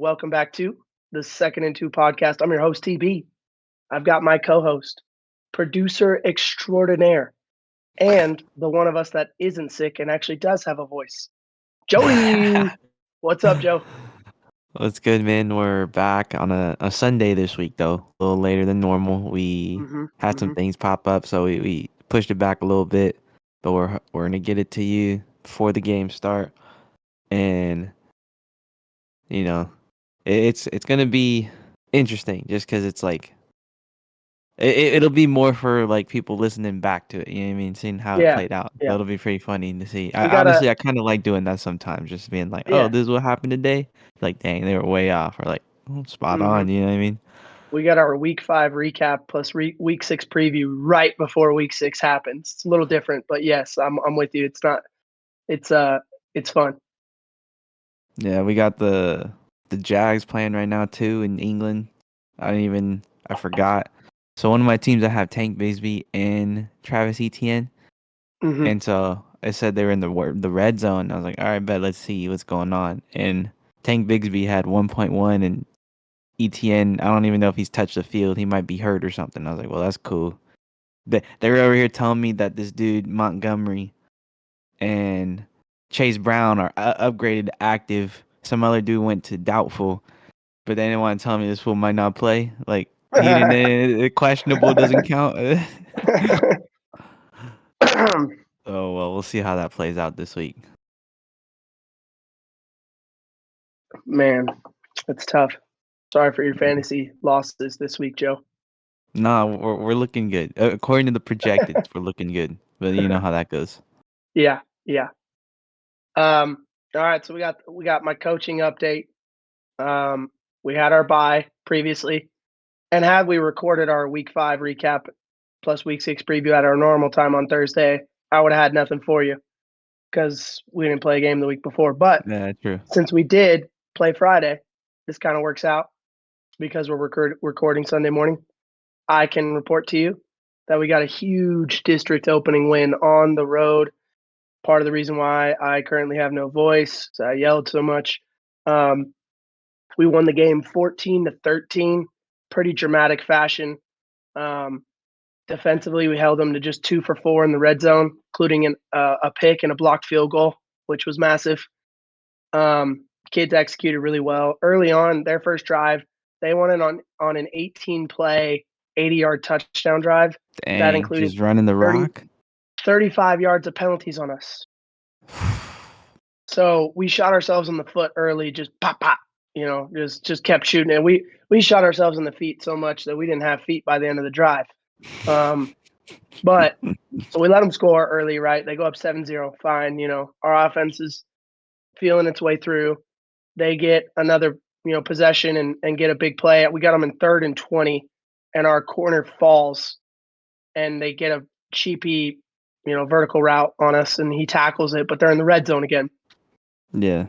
welcome back to the Second and Two podcast. I'm your host, TB. I've got my co host, producer extraordinaire, and the one of us that isn't sick and actually does have a voice, Joey. What's up, Joe? What's good, man? We're back on a Sunday this week, though. A little later than normal. We Mm-hmm. had some Mm-hmm. things pop up, so we pushed it back a little bit. But we're gonna get it to you before the game start, and you know, it's gonna be interesting just because it's like it'll be more for like people listening back to it. You know what I mean? Seeing how it Yeah. played out. So Yeah. it'll be pretty funny to see. We I got a, honestly I kind of like doing that sometimes, just being like, oh, yeah. this is what happened today. Like, dang, they were way off, or like, oh, spot Mm-hmm. on. You know what I mean? We got our week 5 recap plus week 6 preview right before week 6 happens. It's a little different, but yes, I'm with you. It's it's fun. Yeah, we got the Jags playing right now too in England. I forgot. So one of my teams I have Tank Bigsby and Travis Etienne, Mm-hmm. and so I said they were in the red zone. I was like, all right, bet let's see what's going on. And Tank Bigsby had 1.1, and Etienne, I don't even know if he's touched the field. He might be hurt or something. I was like, well, that's cool. They were over here telling me that this dude Montgomery and Chase Brown are upgraded to active. Some other dude went to doubtful, but they didn't want to tell me this fool might not play. Like he didn't. Questionable doesn't count. Oh well, we'll see how that plays out this week. Man, it's tough. Sorry for your fantasy losses this week, Joe. Nah, we're looking good. According to the projected, we're looking good. But you know how that goes. Yeah, yeah. All right, so we got my coaching update. We had our bye previously, and had we recorded our week 5 recap plus week 6 preview at our normal time on Thursday, I would have had nothing for you because we didn't play a game the week before. But Yeah, true. since we did play Friday, this kind of works out because we're recording Sunday morning. I can report to you that we got a huge district opening win on the road. Part of the reason why I currently have no voice, so I yelled so much. Um, we won the game 14-13, pretty dramatic fashion. Um, Defensively, we held them to just 2 for 4 in the red zone, including a pick and a blocked field goal, which was massive. Kids executed really well early on. Their first drive, they went in on an 18 play, 80-yard touchdown drive that Dang, included just running the 30, rock. 35 yards of penalties on us. So we shot ourselves in the foot early, just pop, pop, just kept shooting. And we shot ourselves in the feet so much that we didn't have feet by the end of the drive. But so we let them score early, right? They go up 7-0. Fine. Our offense is feeling its way through. They get another, possession and get a big play. We got them in 3rd and 20, and our corner falls, and they get a cheapy, vertical route on us, and he tackles it, but they're in the red zone again. Yeah.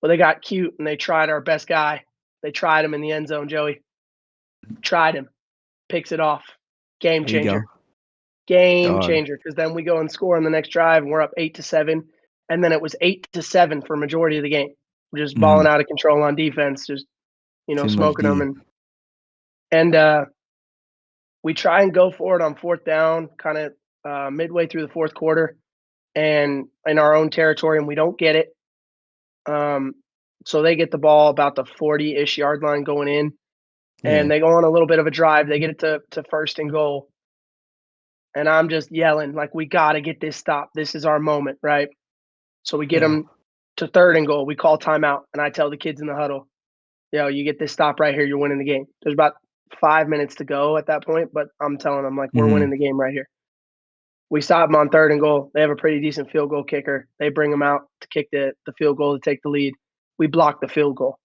Well, they got cute, and they tried our best guy. They tried him in the end zone, Joey. Tried him. Picks it off. Game There you changer. go. Game Dog. changer, because then we go and score on the next drive, and we're up 8-7, and then it was 8-7 for majority of the game. We're just balling Mhm. out of control on defense, just Too much smoking them, D. and we try and go for it on 4th down, kind of midway through the 4th quarter, and in our own territory, and we don't get it. So they get the ball about the 40-ish yard line going in, and Yeah. they go on a little bit of a drive. They get it to 1st and goal, and I'm just yelling like, "We got to get this stop. This is our moment, right?" So we get Yeah. them to 3rd and goal. We call timeout, and I tell the kids in the huddle, "Yo, you get this stop right here. You're winning the game." There's about 5 minutes to go at that point, but I'm telling them like, "We're winning Mhm. the game right here." We stop them on 3rd and goal. They have a pretty decent field goal kicker. They bring them out to kick the field goal to take the lead. We block the field goal.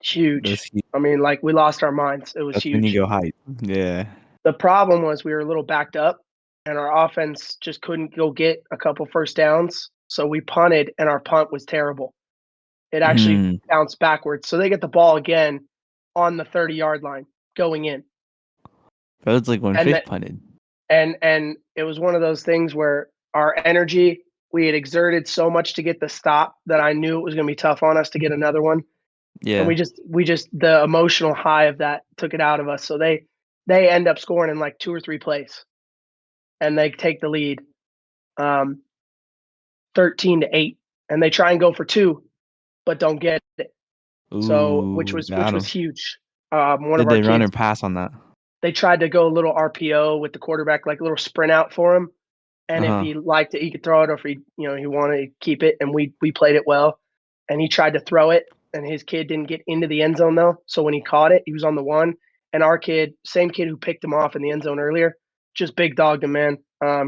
It's huge. That's hu- I mean, like, we lost our minds. It was that's when you huge. go hype. Yeah. The problem was we were a little backed up, and our offense just couldn't go get a couple first downs. So we punted, and our punt was terrible. It actually Hmm. bounced backwards. So they get the ball again on the 30-yard line going in. That was like when And Fish that punted. and it was one of those things where our energy, we had exerted so much to get the stop that I knew it was going to be tough on us to get another one. and Yeah. we just the emotional high of that took it out of us. So they end up scoring in like 2 or 3 plays, and they take the lead, um, 13-8, and they try and go for 2, but don't get it. So Ooh, which got was him. huge. One of Did our they run or kids, pass on that? they tried to go a little RPO with the quarterback, like a little sprint out for him, and if Uh-huh. he liked it, he could throw it, or if he wanted to keep it, and we played it well. And he tried to throw it, and his kid didn't get into the end zone though. So when he caught it, he was on the one, and our kid, same kid who picked him off in the end zone earlier, just big dogged him, man.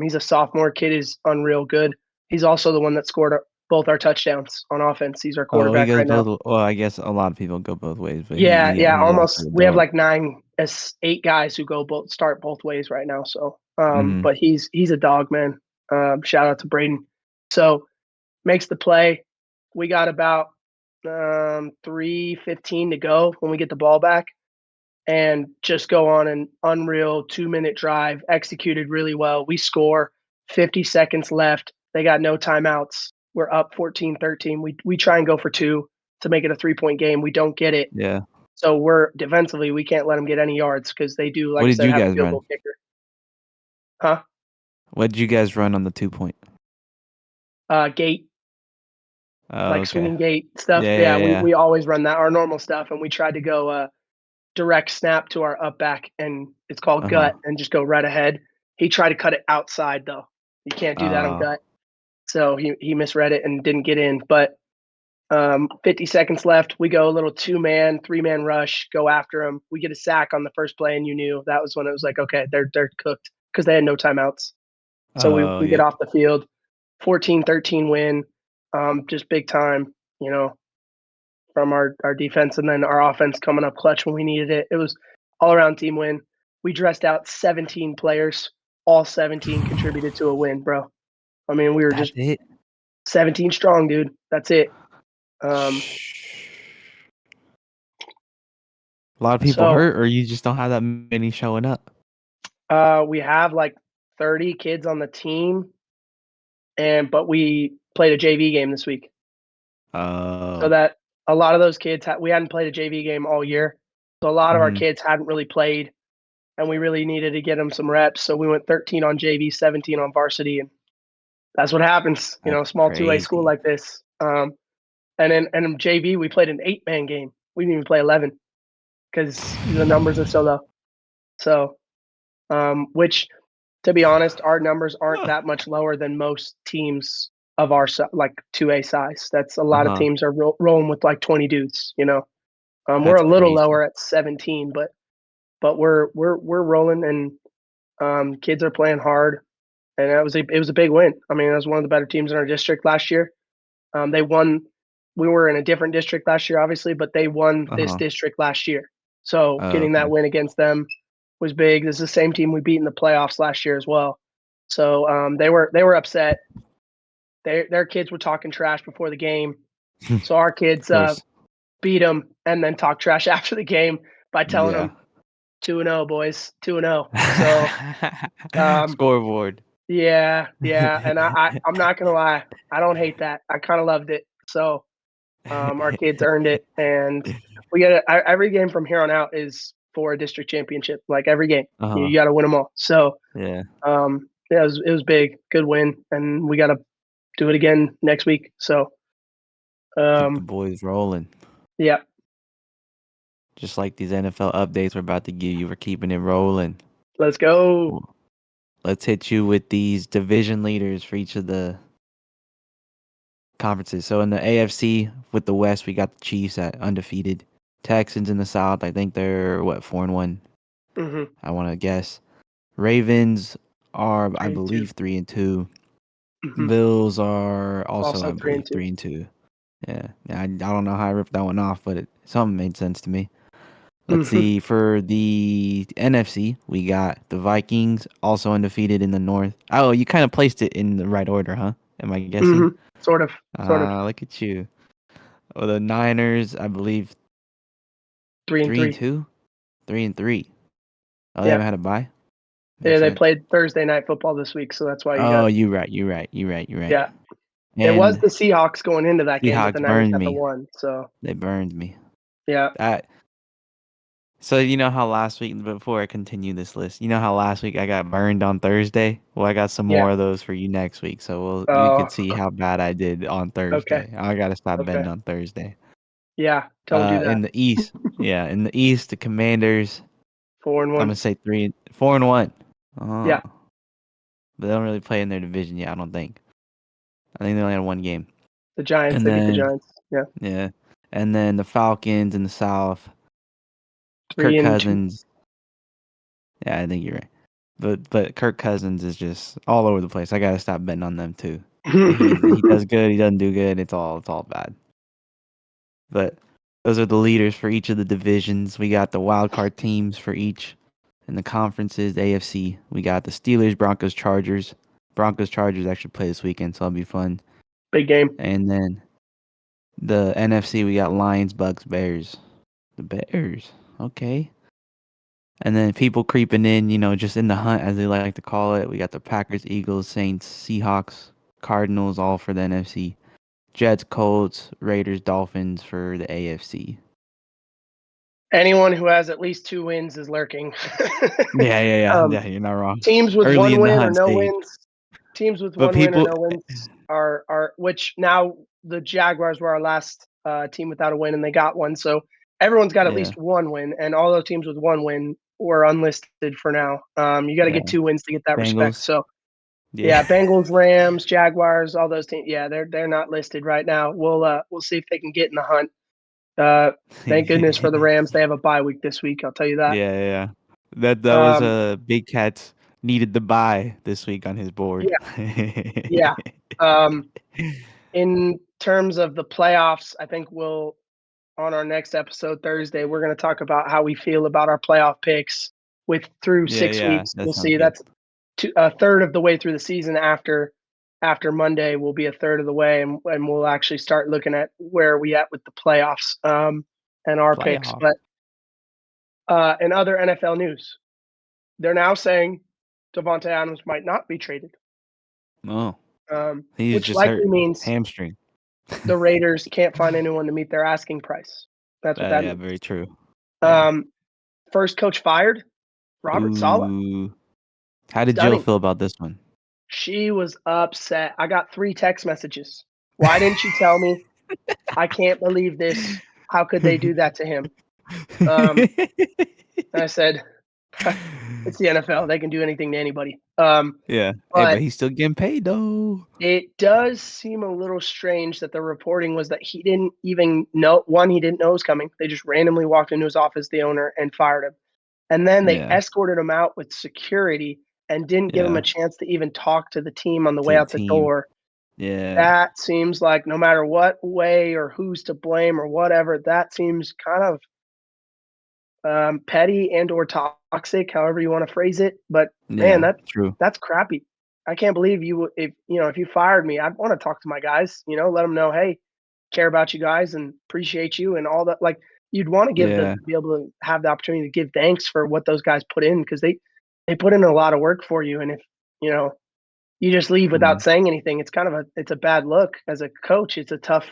He's a sophomore. Kid is unreal good. He's also the one that scored both our touchdowns on offense. He's our Oh, he quarterback goes right now. both well, I guess a lot of people go both ways, but he Yeah, he yeah, he's also almost. a We have dog. like 8 guys who go both start both ways right now. So, Mhm. but he's a dog, man. Shout out to Braden. So makes the play. We got about 3:15 to go when we get the ball back, and just go on an unreal 2-minute drive. Executed really well. We score. 50 seconds left. They got no timeouts. We're up 14-13. We try and go for 2 to make it a 3-point game. We don't get it. Yeah. So we're defensively, we can't let them get any yards because they do, like What I did said, you have a guys field run? goal kicker. Huh? What did you guys run on the 2-point? Gate, Oh, like okay. swinging gate stuff. Yeah, Yeah, yeah, yeah. we always run that, our normal stuff, and we tried to go direct snap to our up back, and it's called Uh-huh. gut, and just go right ahead. He tried to cut it outside though. You can't do that on Oh. gut. So he misread it and didn't get in. But 50 seconds left. We go a little 2-man, 3-man rush, go after him. We get a sack on the first play, and you knew that was when it was like, okay, they're cooked because they had no timeouts. So Oh, we get yep. off the field, 14-13 win, just big time, from our defense, and then our offense coming up clutch when we needed it. It was all around team win. We dressed out 17 players. All 17 contributed to a win, bro. I mean, we were That's just it? 17 strong, dude. That's it. Um, A lot of people so hurt or you just don't have that many showing up? we have like 30 kids on the team, but we played a JV game this week. So Oh. that a lot of those kids we hadn't played a JV game all year. So a lot of our Mhm. kids hadn't really played, and we really needed to get them some reps. So we went 13 on JV, 17 on varsity, and that's what happens, That's small 2A school crazy. like this. And then in JV, we played an 8-man game. We didn't even play 11 because the numbers are so low. So, which, to be honest, our numbers aren't that much lower than most teams of our like 2A size. That's a lot of Uh-huh. teams are rolling with like 20 dudes. We're That's a little crazy. lower at 17, but we're rolling, and kids are playing hard, and it was a big win. I mean, it was one of the better teams in our district last year. They won. We were in a different district last year, obviously, but they won this Uh-huh. district last year. So Oh, getting that okay. win against them was big. This is the same team we beat in the playoffs last year as well. So they were upset. Their kids were talking trash before the game. So our Of kids course. beat them and then talk trash after the game by telling Yeah. them 2-0, boys, 2-0. So um, Scoreboard. yeah, yeah, and I'm not gonna lie, I don't hate that. I kind of loved it. So our kids earned it, and we got every game from here on out is for a district championship. Like every game, you Uh-huh. got to win them all. So Yeah. yeah, it was big, good win, and we got to do it again next week. So Keep the um, boys rolling. yeah, Just like these NFL updates we're about to give you, we're keeping it rolling. let's go. Cool. Let's hit you with these division leaders for each of the conferences. So in the AFC with the West, we got the Chiefs at undefeated. Texans in the South, I think they're what 4-1. Hmm. I want to guess. Ravens are, I 3-2. believe, 3-2. Hmm. Bills are also, Also I three and believe, 2. 3-2. Yeah, I don't know how I ripped that one off, but something made sense to me. Let's Hmm. see. For the NFC, we got the Vikings, also undefeated in the North. Oh, you kind of placed it in the right order, huh? Am I guessing? Hmm. Sort of, sort of Look at you. Oh, the Niners, I believe, 3-3. 3-2, 3-3. Oh, they Yeah, haven't had a bye. yeah. Makes They sense. played Thursday night football this week, so that's why you Oh, got you're right. yeah. It was And the Seahawks going into that game, but the Seahawks Niners burned got the me. one. So They burned me. Yeah. That So you know how last week, before I continue this list, you know how last week I got burned on Thursday? Well, I got some Yeah. more of those for you next week, so you Oh, could see how bad I did on okay. Thursday. I gotta stop Okay. betting on Thursday. Yeah. Don't do that. In the East, yeah, in the East, the Commanders, Four and I'm one. gonna say 4-1. Yeah. Oh, but they don't really play in their division yet. I don't think. I think they only had one game, The Giants. and They beat the then Giants. Yeah. yeah, and then the Falcons in the South. Three Kirk and two. Cousins. Yeah, I think you're right. But Kirk Cousins is just all over the place. I gotta stop betting on them too. He does good, he doesn't do good. It's all bad. But those are the leaders for each of the divisions. We got the wild card teams for each in the conferences. The AFC, we got the Steelers, Broncos, Chargers. Broncos, Chargers actually play this weekend, so that'll be fun. Big game. And then the NFC, we got Lions, Bucks, Bears. The Bears, okay. And then people creeping in, just in the hunt, as they like to call it. We got the Packers, Eagles, Saints, Seahawks, Cardinals, all for the NFC. Jets, Colts, Raiders, Dolphins for the AFC. Anyone who has at least 2 wins is lurking. Yeah, yeah, yeah, um, yeah. You're not wrong. teams with Early one in the win or hunt no stage, wins. Teams with but one win or people, no wins are which now the Jaguars were our last team without a win, and they got one. So everyone's got at yeah, least one win, and all those teams with one win were unlisted for now. You got to get yeah. 2 wins to get that respect. Bengals, So yeah, yeah, Bengals, Rams, Jaguars, all those teams. Yeah, they're not listed right now. We'll see if they can get in the hunt. Thank goodness for the yeah, Rams. They have a bye week this week. I'll tell you that. yeah, yeah. That was Um, a Big Cats needed the bye this week on his board. yeah, yeah. Um, in terms of the playoffs, I think we'll on our next episode Thursday, we're going to talk about how we feel about our playoff picks with through Yeah, six yeah, weeks. that We'll sounds see. good. That's a third of the way through the season. After Monday, will be a third of the way, and we'll actually start looking at where are we at with the playoffs and our picks. Playoff. But in other NFL news, they're now saying Devontae Adams might not be traded, Oh, he's which just likely hurt. means Hamstring. the Raiders can't find anyone to meet their asking price. That's what that Yeah, means. very true. Yeah. Um, first coach fired, Robert Saleh. Ooh. How did Jill Stunning. feel about this one? She was upset. I got 3 text messages. "Why didn't you tell me? I can't believe this. How could they do that to him?" Um, and I said, "It's the NFL. They can do anything to anybody." Yeah. Hey, But but he's still getting paid though. it does seem a little strange that the reporting was that he didn't even know he didn't know it was coming. They just randomly walked into his office, the owner, and fired him. And then they Yeah. escorted him out with security and didn't give him a Yeah. chance to even talk to the team on the To way the out the team. door. Yeah. That seems like no matter what way or who's to blame or whatever, that seems kind of petty and or toxic, however you want to phrase it. But man, Yeah. True. that's crappy. I can't believe if you fired me, I'd want to talk to my guys. Let them know, hey, care about you guys and appreciate you and all that. Like you'd want to Yeah. be able to have the opportunity to give thanks for what those guys put in because they put in a lot of work for you. And if you know you just leave without Mhm. saying anything, it's a bad look as a coach. It's a tough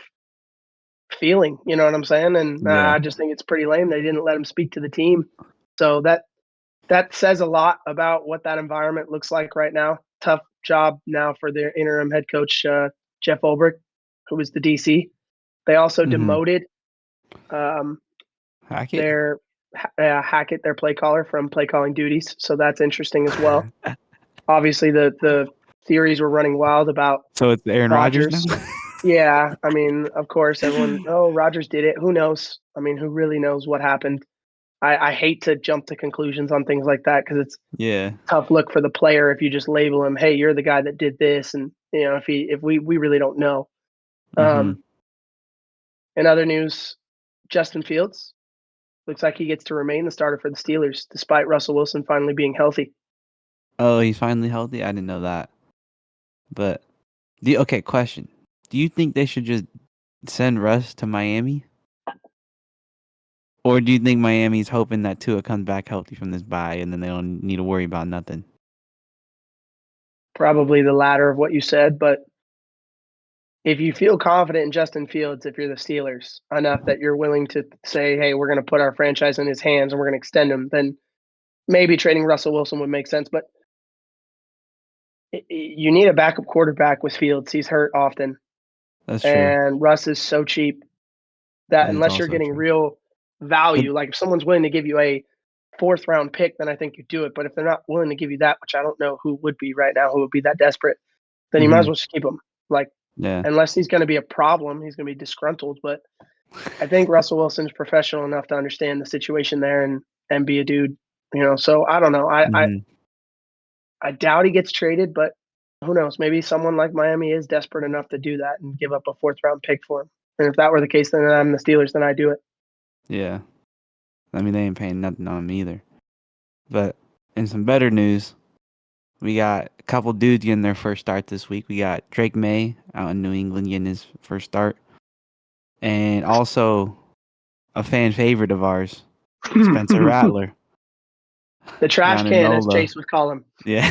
feeling, you know what I'm saying? And Yeah. I just think it's pretty lame they didn't let him speak to the team. So that says a lot about what that environment looks like right now. Tough job now for their interim head coach Jeff Ulbrich, who was the DC. They also Mhm. demoted um, Hackett. their Hackett, their play caller, from play calling duties. So that's interesting as well. Obviously, the theories were running wild about So it's Aaron Rodgers now? Rodgers. Yeah, I mean, of course, everyone. Oh, Rodgers did it. Who knows? I mean, who really knows what happened? I hate to jump to conclusions on things like that because it's Yeah. tough look for the player if you just label him. Hey, you're the guy that did this, and if we really don't know. Mhm. Um, in other news, Justin Fields looks like he gets to remain the starter for the Steelers despite Russell Wilson finally being healthy. Oh, he's finally healthy? I didn't know that. But okay, question. Do you think they should just send Russ to Miami? Or do you think Miami's hoping that Tua comes back healthy from this bye and then they don't need to worry about nothing? Probably the latter of what you said, but if you feel confident in Justin Fields, if you're the Steelers, enough that you're willing to say, "Hey, we're gonna put our franchise in his hands and we're gonna extend him," then maybe trading Russell Wilson would make sense. But you need a backup quarterback with Fields. He's hurt often, That's true. and Russ is so cheap that That is unless you're also getting true. real But value, like if someone's willing to give you a fourth round pick, then I think you do it. But if they're not willing to give you that, which I don't know who would be right now, who would be that desperate, then you might as mhm, well just keep him. Like, yeah. unless he's going to be a problem, he's going to be disgruntled. But I think Russell Wilson's professional enough to understand the situation there and be a dude, you know. So I don't know. Mhm. I doubt he gets traded, but who knows? Maybe someone like Miami is desperate enough to do that and give up a fourth round pick for him. And if that were the case, then I'm the Steelers. Then I do it. Yeah. I mean, they ain't paying nothing on him either. But in some better news, we got a couple dudes getting their first start this week. We got Drake May out in New England getting his first start. And also a fan favorite of ours, Spencer The Rattler trash down in can, as NOLA. Chase would call him. Yeah.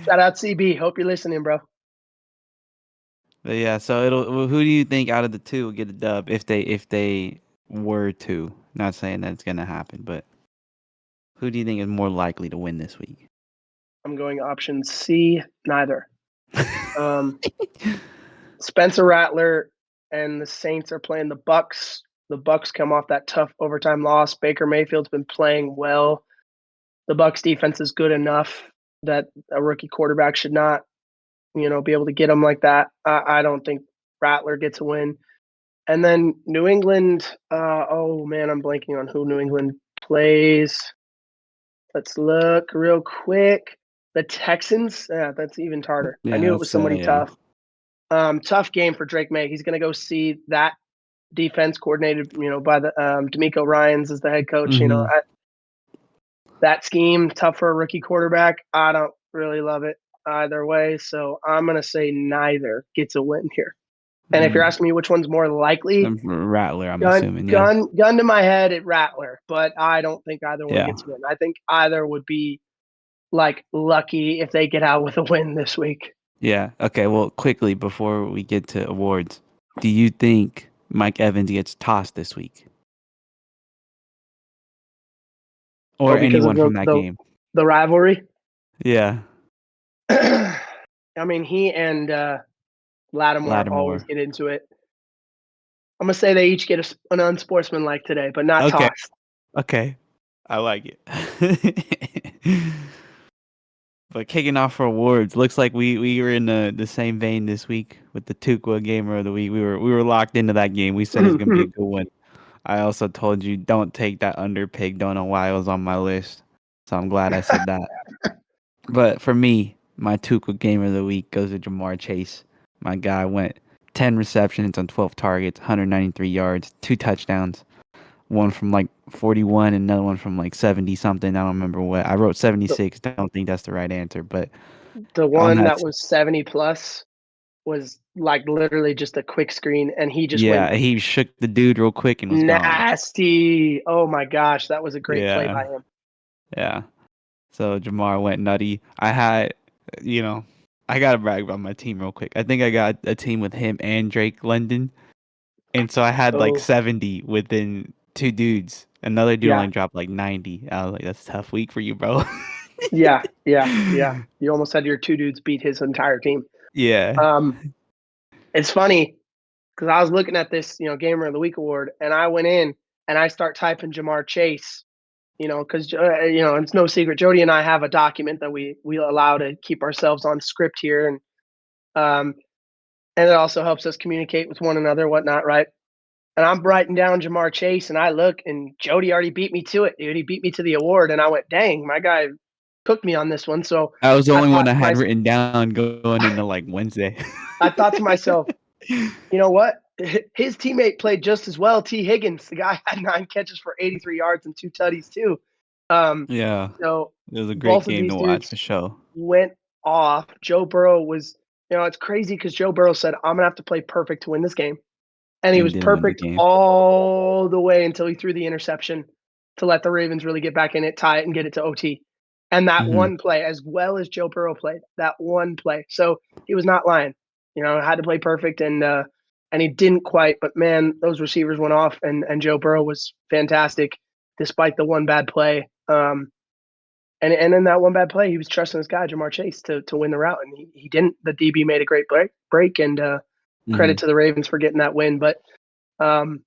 Shout out CB. Hope you're listening, bro. But yeah, so who do you think out of the two will get a dub if they were to? Not saying that it's gonna happen, but who do you think is more likely to win this week? I'm going option C, neither. Um, Spencer Rattler and the Saints are playing the Bucks. The Bucks come off that tough overtime loss. Baker Mayfield's been playing well. The Bucks defense is good enough that a rookie quarterback should not, be able to get them like that. I don't think Rattler gets a win. And then New England. Oh man, I'm blanking on who New England plays. Let's look real quick. The Texans. Yeah, that's even harder. I Yeah, knew it was that's somebody yeah. tough. Tough game for Drake May. He's going to go see that defense coordinated, by the D'Amico Ryans as the head coach. Mhm. That scheme tough for a rookie quarterback. I don't really love it either way, so I'm going to say neither gets a win here. And if you're Mm. asking me which one's more likely, Rattler, I'm gun assuming. Yeah. gun gun to my head at Rattler, but I don't think either one Yeah. gets a win. I think either would be like lucky if they get out with a win this week. Yeah. Okay. Well, quickly before we get to awards, do you think Mike Evans gets tossed this week, or Oh, because of anyone the from that the, game? the rivalry. Yeah. I mean, he and Lattimore always Lattimore. get into it. I'm gonna say they each get an unsportsmanlike today, but not Okay. tossed. Okay. I like it. But kicking off for awards, looks like we were in the same vein this week with the Tukwa Gamer of the Week. We were locked into that game. We said it's gonna be a good one. I also told you don't take that under pick. Don't know why it was on my list, so I'm glad I said that. But for me, my Tukwa Gamer of the Week goes to Jamar Chase. My guy went 10 receptions on 12 targets, 193 yards, 2 touchdowns. One from like 41 and another one from like 70 something. I don't remember what. I wrote the 76. Don't think that's the right answer, but the on one that that was 70 plus was like literally just a quick screen, and he just went yeah, he shook the dude real quick and was gone. nasty. Oh my gosh, that was a great play Yeah. by him. Yeah. So Jamar went nutty. I had, you know, I gotta brag about my team real quick. I think I got a team with him and Drake London, and so I had like So 70 within two dudes. Another dude yeah, only dropped like 90. I was like, that's a tough week for you, bro. yeah. You almost had your two dudes beat his entire team. Yeah. Um, it's funny because I was looking at this, Gamer of the Week award, and I went in and I start typing Jamar Chase, because it's no secret. Jody and I have a document that we allow to keep ourselves on script here, um, and it also helps us communicate with one another, whatnot, right? And I'm writing down Jamar Chase, and I look, and Jody already beat me to it, dude. He beat me to the award, and I went, dang, my guy cooked me on this one. So I was the I only one thought I to had myself, written down going into like Wednesday. I thought to myself, you know what? His teammate played just as well. T. Higgins, the guy had 9 catches for 83 yards and 2 tutties too. Um, Yeah. so It was a great both of game these to watch dudes for sure. went off. Joe Burrow was, it's crazy because Joe Burrow said, "I'm gonna have to play perfect to win this game," and he And was didn't win the perfect game. all the way until he threw the interception to let the Ravens really get back in it, tie it, and get it to OT. And that Mhm. one play, as well as Joe Burrow played, that one play. So he was not lying. had to play perfect, and he didn't quite. But man, those receivers went off, and Joe Burrow was fantastic despite the one bad play. And in that one bad play, he was trusting his guy Jamar Chase to win the route, and he didn't. The DB made a great break, and credit Mhm. to the Ravens for getting that win. But um,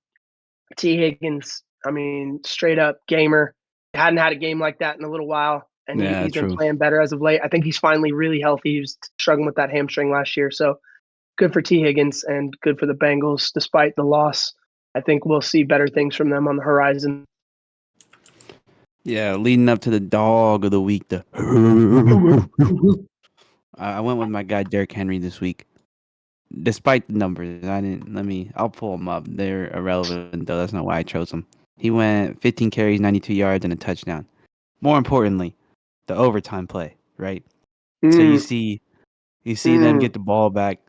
T Higgins, I mean, straight up gamer. Hadn't had a game like that in a little while, and Yeah, he's been true. playing better as of late. I think he's finally really healthy. He was struggling with that hamstring last year, so good for T Higgins and good for the Bengals despite the loss. I think we'll see better things from them on the horizon. Yeah, leading up to the dog of the week, the I went with my guy Derrick Henry this week. Despite the numbers, I didn't. I'll pull them up. They're irrelevant though. That's not why I chose them. He went 15 carries, 92 yards, and a touchdown. More importantly, the overtime play, right? So Mm, you see them mm. get the ball back.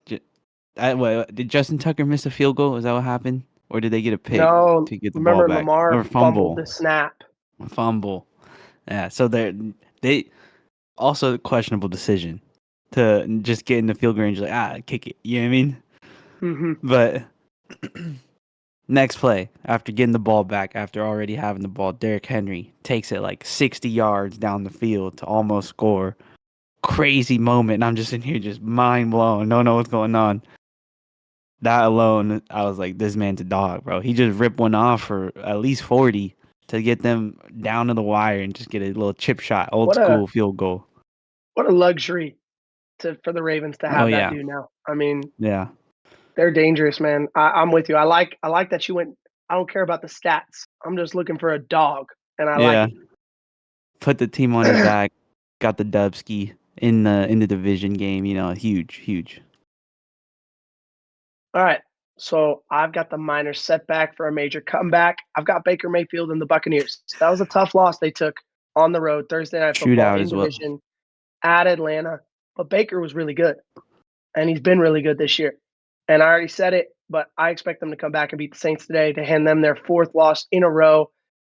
Did Justin Tucker miss a field goal? Is that what happened, or did they get a pick No, to get the ball remember back or Lamar fumbled fumble? the snap. Fumble. Yeah. So they also questionable decision to just get in the field goal range like kick it. You know what I mean? Hmm. But next play, after getting the ball back, after already having the ball, Derrick Henry takes it like 60 yards down the field to almost score. Crazy moment. And I'm just in here just mind blown. Don't know what's going on. That alone, I was like, this man's a dog, bro. He just ripped one off for at least 40 to get them down to the wire and just get a little chip shot, old What a school field goal. what a luxury for the Ravens to Oh, have that yeah. dude now. I mean, Yeah. they're dangerous, man. I'm with you. I like that you went. I don't care about the stats. I'm just looking for a dog, and I like Yeah. it. Put the team on his back, got the Dubski in the division game, huge, huge. All right. So I've got the minor setback for a major comeback. I've got Baker Mayfield and the Buccaneers. That was a tough loss they took on the road, Thursday Night Football Shootout in as well. division at Atlanta. But Baker was really good, and he's been really good this year. And I already said it, but I expect them to come back and beat the Saints today to hand them their fourth loss in a row.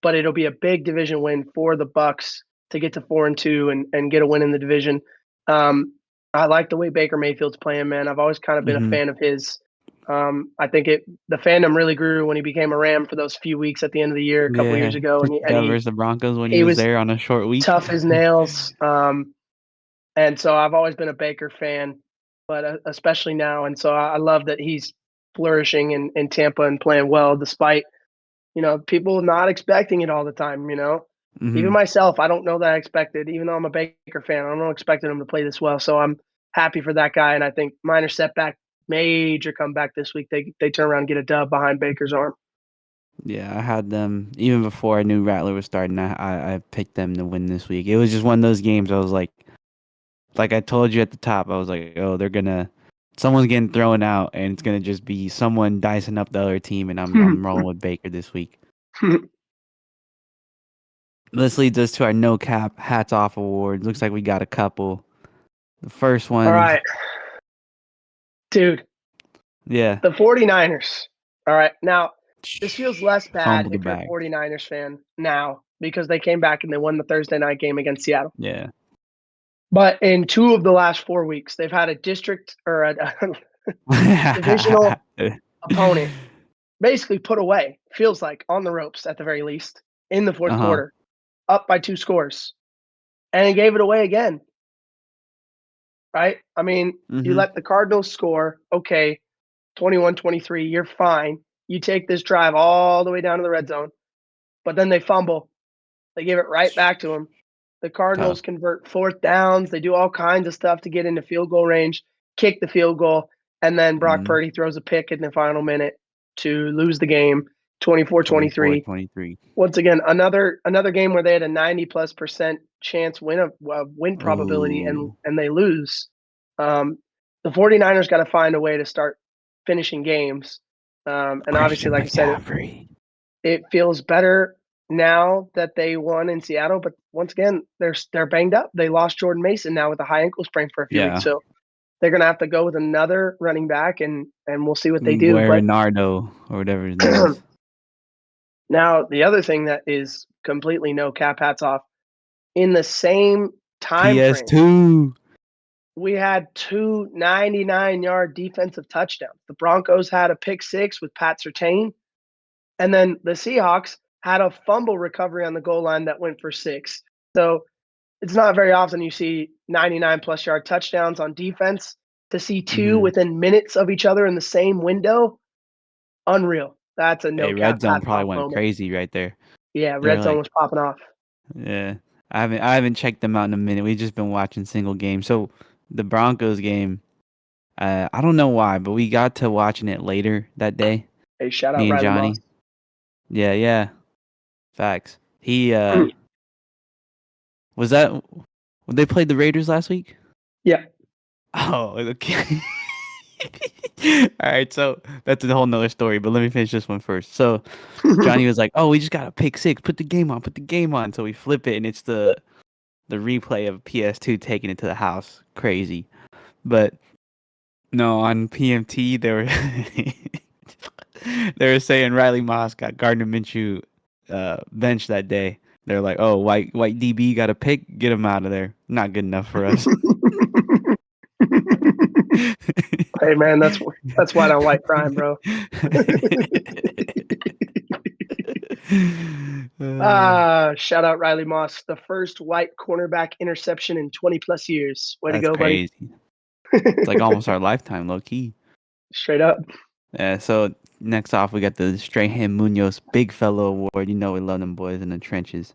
But it'll be a big division win for the Bucks to get to 4-2 and get a win in the division. Um, I like the way Baker Mayfield's playing, man. I've always kind of been a Mhm. fan of his. I think the fandom really grew when he became a Ram for those few weeks at the end of the year a couple years Yeah. ago, and he, and That he versus the Broncos when he he was was there on a short week. tough as nails. And so I've always been a Baker fan, but especially now. And so I love that he's flourishing in Tampa and playing well, despite people not expecting it all the time. Even Mhm. myself, I don't know that I expected. Even though I'm a Baker fan, I don't expected him to play this well. So I'm happy for that guy. And I think minor setback, major comeback this week. They turn around and get a dub behind Baker's arm. Yeah, I had them even before I knew Rattler was starting. I picked them to win this week. It was just one of those games. I was like I told you at the top. I was like, oh, someone's getting thrown out, and it's gonna just be someone dicing up the other team, and I'm rolling with Baker this week. This leads us to our no cap hats off award. Looks like we got a couple. The first All one's right, dude, yeah, the 49ers. All right, now this feels less bad fumble the if you're a bag. 49ers fan now because they came back and they won the Thursday night game against Seattle. Yeah. But in 2 of the last 4 weeks, they've had a district or a divisional opponent basically put away, feels like, on the ropes at the very least, in the fourth Uh-huh. quarter, up by 2 scores, and he gave it away again, right? I mean, you Mhm. let the Cardinals score, okay, 21-23, you're fine. You take this drive all the way down to the red zone, but then they fumble. They give it right back to him. The Tough. Cardinals convert fourth downs. They do all kinds of stuff to get into field goal range, kick the field goal, and then Brock Mhm. Purdy throws a pick in the final minute to lose the game 24-23. 24-23. Once again, another game where they had a 90+% chance win probability Ooh. and they lose. The 49ers got to find a way to start finishing games. And obviously, Christian like I said, it, McCaffrey. it feels better now that they won in Seattle, but once again, they're banged up. They lost Jordan Mason now with a high ankle sprain for a few weeks, Yeah. so they're gonna have to go with another running back, and we'll see what they do. But Guaranardo or whatever his name is. now the other thing that is completely no cap hats off in the same time frame, PS2. we had two 99-yard defensive touchdowns. The Broncos had a pick six with Pat Surtain, and then the Seahawks had a fumble recovery on the goal line that went for six. So it's not very often you see 99+ yard touchdowns on defense. To see two Mhm. within minutes of each other in the same window, unreal. That's a no Hey, cap red zone hats probably off went moment. crazy right there. Yeah, They're red zone like, was popping off. yeah. I haven't checked them out in a minute. We've just been watching single games. So the Broncos game, I don't know why, but we got to watching it later that day. Hey, shout out Me and Riley Moss. Johnny. Yeah, yeah. Facts. He was that when they played the Raiders last week? Yeah. Oh, okay. All right, so that's a whole nother story, but let me finish this one first. So Johnny was like, "Oh, we just got a pick six. Put the game on. Put the game on." So we flip it, and it's the replay of PS2 taking it to the house. Crazy, but no, on PMT they were they were saying Riley Moss got Gardner Minshew benched that day. They're like, "Oh, white DB got a pick. Get him out of there. Not good enough for us." Hey man, that's white on white crime, bro. Uh, Shout out Riley Moss, the first white cornerback interception in 20+ years. Way to that's go, buddy. crazy. It's like almost our lifetime, low key. Straight up. Yeah. So next off, we got the Strahan Munoz Big Fellow Award. You know we love them boys in the trenches.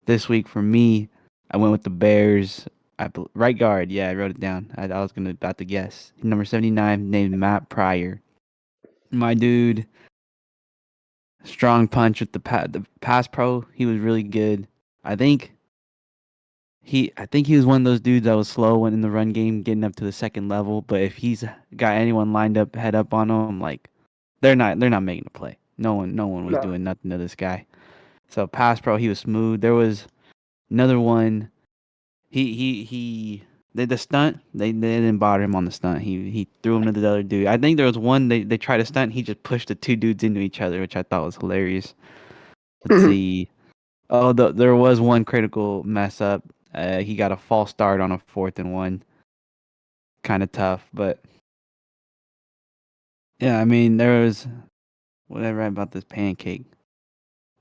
This week for me, I went with the Bears. Right guard. Yeah, I wrote it down. I was gonna about to guess. Number 79, named Matt Pryor. My dude, strong punch with the pass pro. He was really good. I think I think he was one of those dudes that was slow when in the run game, getting up to the second level. But if he's got anyone lined up, head up on him, like they're not making a play. No one was No. doing nothing to this guy. So pass pro, he was smooth. There was another one. He did the stunt. They didn't bother him on the stunt. He threw him to the other dude. I think there was one they tried to stunt. He just pushed the two dudes into each other, which I thought was hilarious. Let's see. Oh, there was one critical mess up. He got a false start on a 4th and 1. Kind of tough, but yeah, I mean there was whatever about this pancake.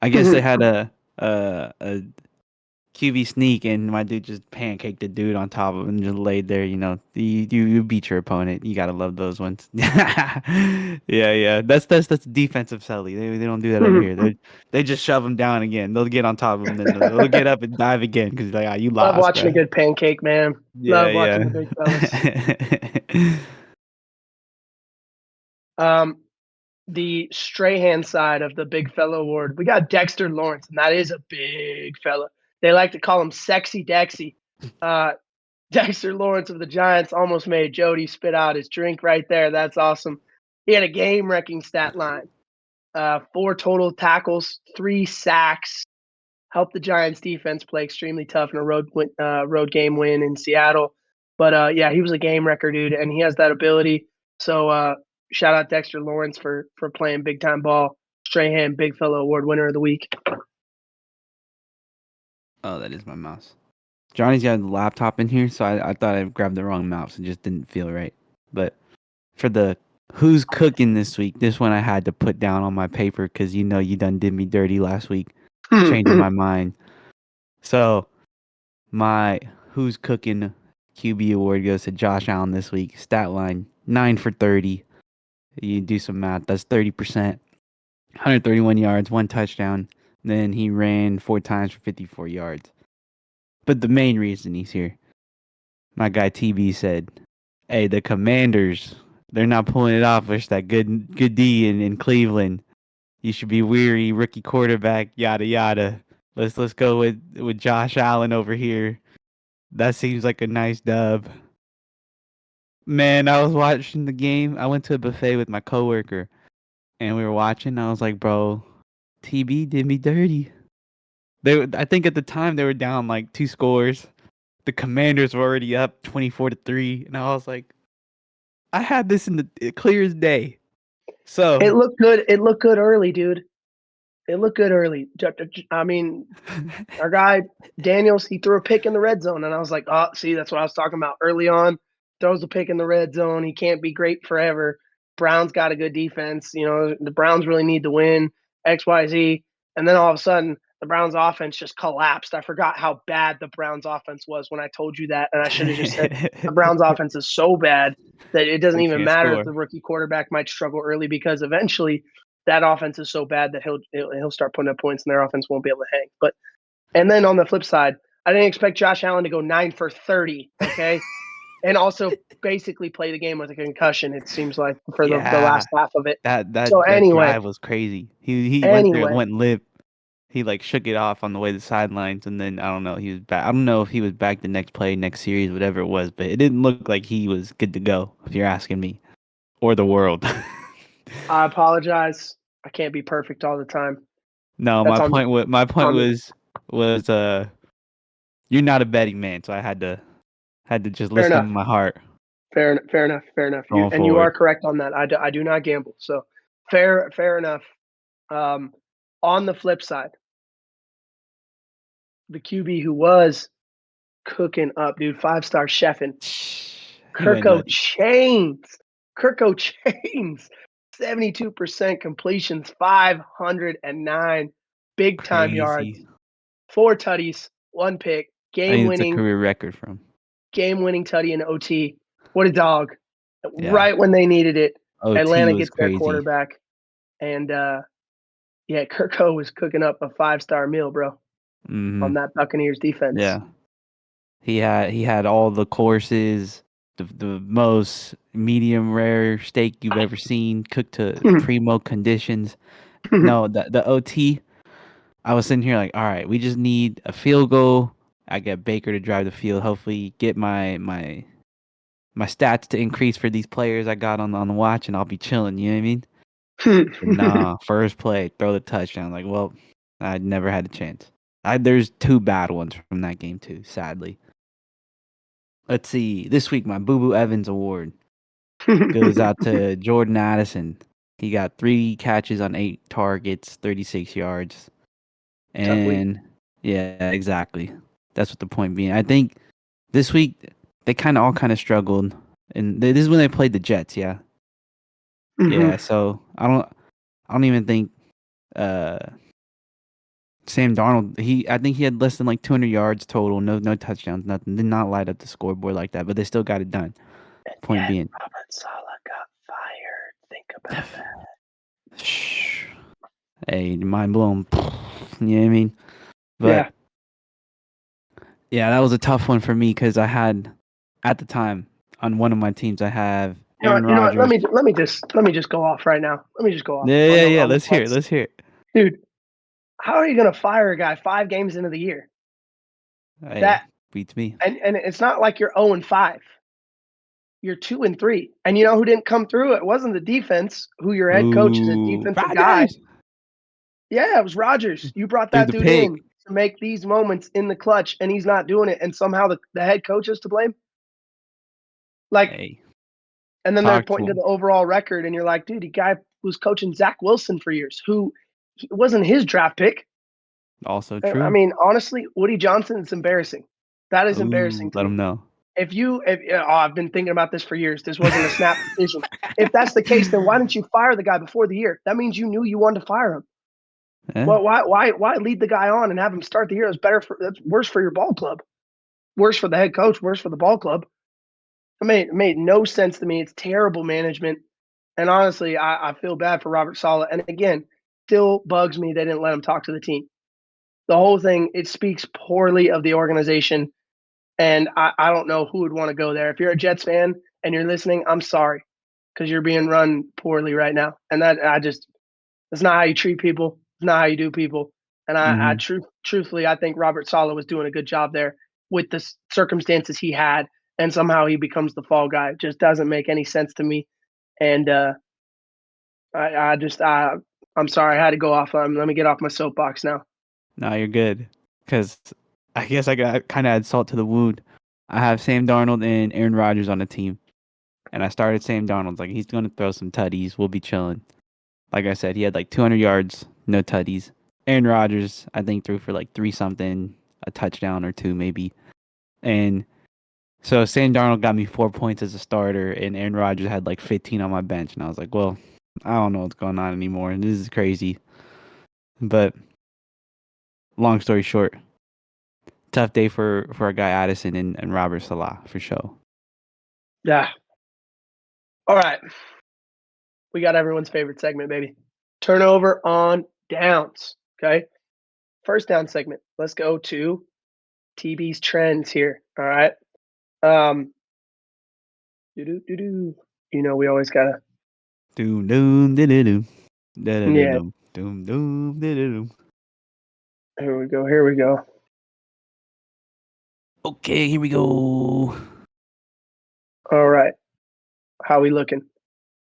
I guess they had a QB sneak, and my dude just pancaked the dude on top of him and just laid there. You beat your opponent. You gotta love those ones. Yeah, yeah. That's defensive Sully. They don't do that over here. They just shove him down again. They'll get on top of him, then they'll get up and dive again because like, you Love lost, watching a bro. good pancake, man. Yeah, Love watching the yeah. big fellas. Um, the Strahan side of the big fella award, we got Dexter Lawrence, and that is a big fella. They like to call him Sexy Dexy. Uh, Dexter Lawrence of the Giants almost made Jody spit out his drink right there. That's awesome. He had a game-wrecking stat line. 4 total tackles, 3 sacks. Helped the Giants defense play extremely tough in a road game win in Seattle. But yeah, he was a game wrecker, dude, and he has that ability. So shout out Dexter Lawrence for playing big time ball. Strahan, Big Fellow Award winner of the week. Oh, that is my mouse. Johnny's got a laptop in here, so I thought I grabbed the wrong mouse. It just didn't feel right. But for the who's cooking this week, this one I had to put down on my paper because you done did me dirty last week, changing my mind. So my who's cooking QB award goes to Josh Allen this week. Stat line 9 for 30. You do some math. That's 30%. 131 yards, 1 touchdown. Then he ran 4 times for 54 yards. But the main reason he's here, my guy TB said, "Hey, the Commanders, they're not pulling it off versus that good D in Cleveland. You should be weary, rookie quarterback, yada yada. Let's go with Josh Allen over here. That seems like a nice dub." Man, I was watching the game. I went to a buffet with my coworker, and we were watching. I was like, "Bro, TB did me dirty." I think at the time they were down like 2 scores. The Commanders were already up 24-3, and I was like, I had this in the clear as day. It So looked good. It looked good early, dude. It looked good early. I mean, our guy Daniels, he threw a pick in the red zone, and I was like, oh, see, that's what I was talking about early on. throws a pick in the red zone. He can't be great forever. Browns got a good defense. The Browns really need to win. XYZ. And then all of a sudden, the Browns offense just collapsed. I forgot how bad the Browns offense was when I told you that. And I should have just said the Browns offense is so bad that it doesn't We even can't matter if score. the rookie quarterback might struggle early, because eventually that offense is so bad that he'll start putting up points and their offense won't be able to hang. But and then on the flip side, I didn't expect Josh Allen to go 9 for 30, okay? And also basically play the game with a concussion, it seems like, for the Yeah, last half of it. that So that that anyway, drive was crazy. He went there, anyway, went limp. He like shook it off on the way to the sidelines, and then I don't know. He was back. I don't know if he was back the next play, next series, whatever it was, but it didn't look like he was good to go. If you're asking me, or the world. I apologize. I can't be perfect all the time. No, That's my on me. point was That's on me. was you're not a betting man, so I had to just Fair listen to enough. my heart Fair enough. Fair enough. You going and you are forward. correct on that. I do not gamble. So fair enough. Um, on the flip side, the QB who was cooking up, dude, 5-star chefing, He went Kirko nuts. Chains. Kirko Chains. 72% completions, 509 big time Crazy. yards, 4 tutties, 1 pick, I think it's a career record from. game winning tutty in OT. What a dog. Yeah. Right when they needed it, OT Atlanta was gets their crazy. quarterback. And yeah, Kirko was cooking up a 5-star meal, bro, on Mhm. that Buccaneers defense. Yeah. He had all the courses, the most medium rare steak you've ever seen, cooked to primo conditions. No, the OT, I was sitting here like, all right, we just need a field goal. I get Baker to drive the field. Hopefully, get my stats to increase for these players I got on the watch, and I'll be chilling. You know what I mean? But nah, first play, throw the touchdown. Like, well, I never had a chance. There's two bad ones from that game too. Sadly, let's see. This week, my Boo Boo Evans award goes out to Jordan Addison. He got 3 catches on 8 targets, 36 yards. Tough week. And yeah, exactly. That's what the point being. I think this week they all kind of struggled, and this is when they played the Jets. Yeah, Hmm. yeah. So I don't even think uh, Sam Darnold. I think he had less than like 200 yards total. No touchdowns. Nothing. Did not light up the scoreboard like that, but they still got it done. And Point yet, being, Robert Saleh got fired. Think about that. shh, hey, mind blown. You know what I mean? Yeah. But yeah, that was a tough one for me because I had at the time on one of my teams I have You know Aaron what? You know what? Rodgers. Let me just go off right now. Let me just go off Yeah, on yeah, the yeah. on the Let's hear it. Jets, Let's hear it. dude. How are you gonna fire a guy 5 games into the year? Hey, That beats me. and it's not like you're 0-5. You're 2-3. And you know who didn't come through? It wasn't the defense, who your head coach is a Ooh, defensive guy. Rodgers Yeah, it was Rodgers. You brought threw that the dude pick. in to make these moments in the clutch, and he's not doing it. And somehow the head coach is to blame. Like, Hey, and then they're talk to pointing to him. the overall record, and you're like, dude, the guy was coaching Zach Wilson for years, who wasn't his draft pick. Also I true. mean, honestly, Woody Johnson, it's embarrassing. That is Ooh, embarrassing to let me. him know. If I've been thinking about this for years. This wasn't a snap decision. If that's the case, then why didn't you fire the guy before the year? That means you knew you wanted to fire him. Yeah, Well, why lead the guy on and have him start the year? That's worse for your ball club, worse for the head coach, worse for the ball club. It made no sense to me. It's terrible management, and honestly, I feel bad for Robert Saleh. And again, still bugs me they didn't let him talk to the team. The whole thing, it speaks poorly of the organization, and I don't know who would want to go there. If you're a Jets fan and you're listening, I'm sorry because you're being run poorly right now, and that's not how you treat people. It's not how you do people. And mhm. truthfully, I think Robert Saleh was doing a good job there with the circumstances he had, and somehow he becomes the fall guy. It just doesn't make any sense to me. And I'm sorry, I had to go off. Let me get off my soapbox now. No, you're good. Cause I guess I got kind of add salt to the wound. I have Sam Darnold and Aaron Rodgers on the team, and I started Sam Darnold. Like he's gonna throw some tutties. We'll be chilling. Like I said, he had like 200 yards, no tutties. Aaron Rodgers, I think, threw for like 3 something, a touchdown or two maybe. And So Sam Darnold got me 4 points as a starter, and Aaron Rodgers had like 15 on my bench, and I was like, well, I don't know what's going on anymore. This is crazy. But long story short, tough day for our guy Addison and Robert Salah for sure. Yeah. All right. We got everyone's favorite segment, baby. Turnover on downs. Okay. First down segment. Let's go to TB's trends here. All right. Um, doo-doo-doo-doo. We always gotta. Doom doom da doom da da Yeah. doom doom doom da doom. Here we go. Here we go. Okay, here we go. All right. How we looking?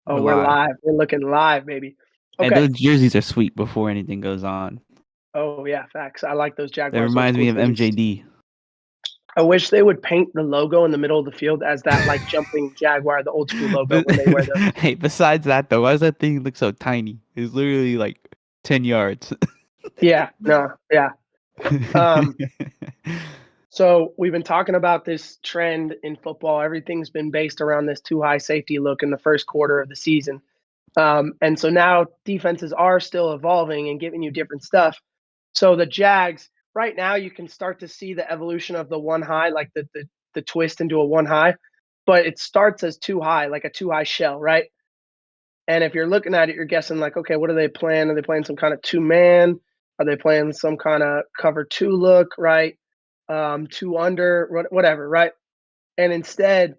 Oh, We're we're live. live. We're looking live, baby. And Okay. those jerseys are sweet before anything goes on. Oh yeah, facts. I like those That Jaguars old reminds school me of jerseys. MJD. I wish they would paint the logo in the middle of the field as that like jumping Jaguar, the old school logo But when they wear those. hey, besides that though, why does that thing look so tiny? It's literally like 10 yards. Yeah, no, yeah. Um, so we've been talking about this trend in football. Everything's been based around this too high safety look in the first quarter of the season. And so now defenses are still evolving and giving you different stuff. So the Jags, right now, you can start to see the evolution of the one high, like the twist into a one high, but it starts as two high, like a two high shell, right? And if you're looking at it, you're guessing like, okay, what are they playing? Are they playing some kind of two man? Are they playing some kind of cover two look, right? Two under, whatever, right? And instead,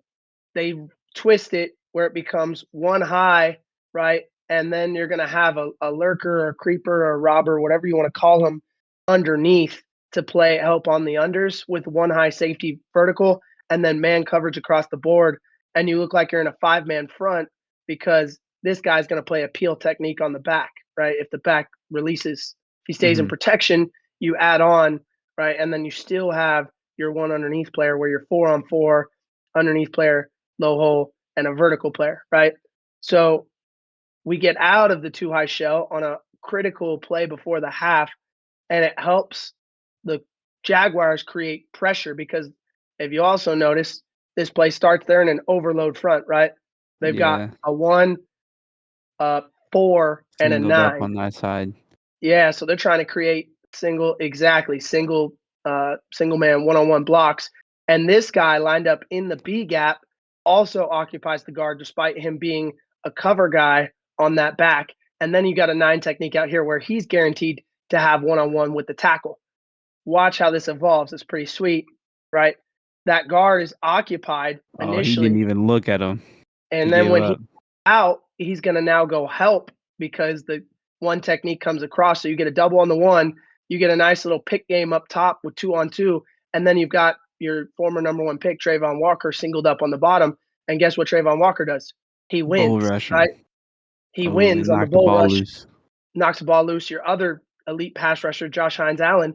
they twist it where it becomes one high, right? And then you're going to have a lurker or a creeper or a robber, whatever you want to call them, underneath to play help on the unders with one high safety vertical and then man coverage across the board. And you look like you're in a 5-man front because this guy's going to play a peel technique on the back, right? If the back releases, if he stays in Mhm. protection, you add on, right? And then you still have your one underneath player where you're 4-on-4 underneath player, low hole, and a vertical player, right? So we get out of the two high shell on a critical play before the half, and it helps the Jaguars create pressure because if you also notice, this play starts there in an overload front, right? They've got Yeah. a 1, a 4, and a Singled up 9. on that side. Yeah, so they're trying to create single man one-on-one blocks. And this guy lined up in the B gap also occupies the guard despite him being a cover guy on that back. And then you got a 9 technique out here where he's guaranteed to have one-on-one with the tackle. Watch how this evolves. It's pretty sweet, right? That guard is occupied Oh, he didn't initially, even look at him. He and then gave when he's up. out, he's going to now go help because the one technique comes across. So you get a double on the one, you get a nice little pick game up top with 2-on-2, and then you've got your former number 1 pick, Trayvon Walker, singled up on the bottom. And guess what Trayvon Walker does? He Bull wins, rush right? him. He Oh, they wins on the knocked the bull ball rush, loose. knocks the ball loose. Your other elite pass rusher, Josh Hines Allen,